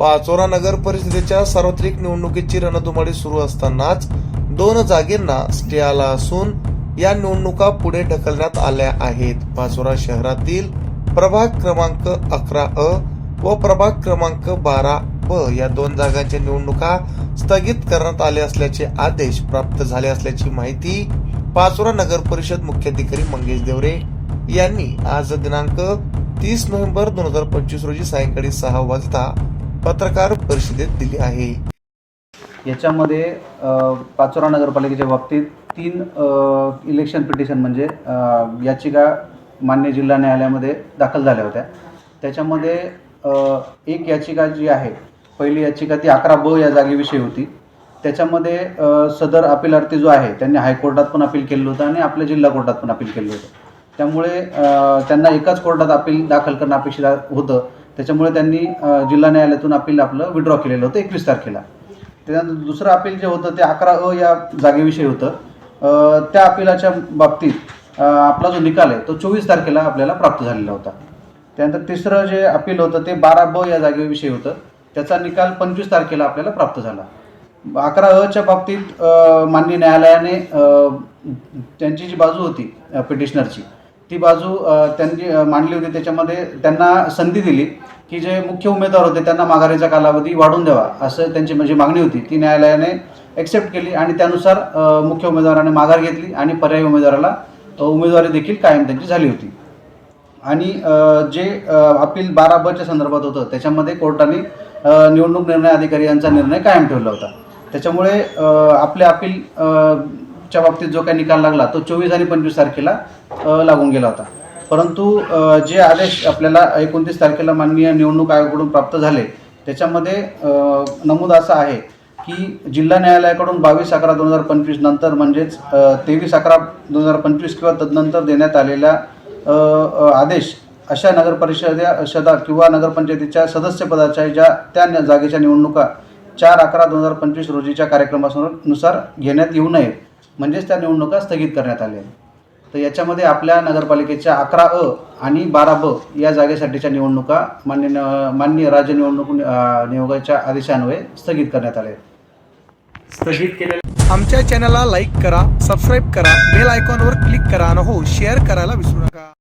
पाचोरा नगर परिषदेच्या सार्वत्रिक निवडणुकीची रणधुमाळी सुरू असतानाच 2 जागेंना स्टे आला असून या निवडणुका पुढे ढकलण्यात आल्या आहेत। पाचोरा शहरातील प्रभाग क्रमांक 11A व प्रभाग क्रमांक 12B या 2 जागांच्या निवडणुका स्थगित करण्यात आले असल्याचे आदेश प्राप्त झाले असल्याची माहिती पाचोरा नगर परिषद मुख्याधिकारी मंगेश देवरे यांनी आज दिनांक 30 नोव्हेंबर 2025 रोजी सायंकाळी 6 वाजता पत्रकार परिषदेत दिली आहे। याच्यामध्ये पाचोरा नगरपालिकेच्या बाबतीत 3 इलेक्शन पिटिशन म्हणजे याचिका मान्य जिल्हा न्यायालयामध्ये दाखल झाल्या होत्या। त्याच्यामध्ये एक याचिका जी आहे, पहिली याचिका ती 11B या जागेविषयी होती। त्याच्यामध्ये सदर अपीलार्थी जो आहे त्यांनी हायकोर्टात पण अपील केलं होतं आणि आपल्या जिल्हा कोर्टात पण अपील केलं होतं। त्यामुळे त्यांना एकाच कोर्टात अपील दाखल करणं अपेक्षित होतं। त्याच्यामुळे त्यांनी जिल्हा न्यायालयातून अपील आपलं विड्रॉ केलेलं होतं 21 तारखेला। त्यानंतर दुसरं अपील जे होतं ते 11A या जागेविषयी होतं। त्या अपिलाच्या बाबतीत आपला जो निकाल आहे तो 24 तारखेला आपल्याला प्राप्त झालेला होता। त्यानंतर तिसरं जे अपील होतं ते 12B या जागेविषयी होतं। त्याचा निकाल 25 तारखेला आपल्याला प्राप्त झाला। 11A बाबतीत माननीय न्यायालयाने त्यांची जी बाजू होती पिटिशनरची ती बाजू त्यांनी मांडली होती। त्याच्यामध्ये त्यांना संधी दिली की जे मुख्य उमेदवार होते त्यांना माघारीचा कालावधी वाढवून द्यावा असं त्यांची म्हणजे मागणी होती। ती न्यायालयाने ॲक्सेप्ट केली आणि त्यानुसार मुख्य उमेदवाराने माघार घेतली आणि पर्यायी उमेदवाराला उमेदवारी देखील कायम त्यांची झाली होती। आणि जे अपील 12B संदर्भात होतं त्याच्यामध्ये कोर्टाने निवडणूक निर्णय अधिकारी यांचा निर्णय कायम ठेवला होता। त्याच्यामुळे आपल्या अपील च्या बाबतीत जो काही निकाल लागला तो 24 आणि 25 तारखेला लागून गेला होता। परंतु जे आदेश आपल्याला 29 तारखेला माननीय निवडणूक आयोगाकडून प्राप्त झाले त्याच्यामध्ये नमूद असं आहे की जिल्हा न्यायालयाकडून 22/11/2025 नंतर म्हणजेच 23/11/2025 किंवा तदनंतर देण्यात आलेल्या आदेश अशा नगरपरिषदा किंवा नगरपंचायतीच्या सदस्यपदाच्या ज्या त्या जागेच्या निवडणुका 4/11/2025 रोजीच्या कार्यक्रमानुसार घेण्यात येऊ नयेत, म्हणजेच त्या निवडणुका स्थगित करण्यात आल्या। तर याच्यामध्ये आपल्या नगरपालिकेच्या 11A आणि 12B या जागेसाठीच्या निवडणुका माननीय राज्य निवडणूक आयोगाच्या आदेशान्वये स्थगित करण्यात आल्या। आमच्या चॅनलला लाईक करा, सबस्क्राईब करा, बेल आयकॉनवर क्लिक करा आणि हो शेअर करायला विसरू नका।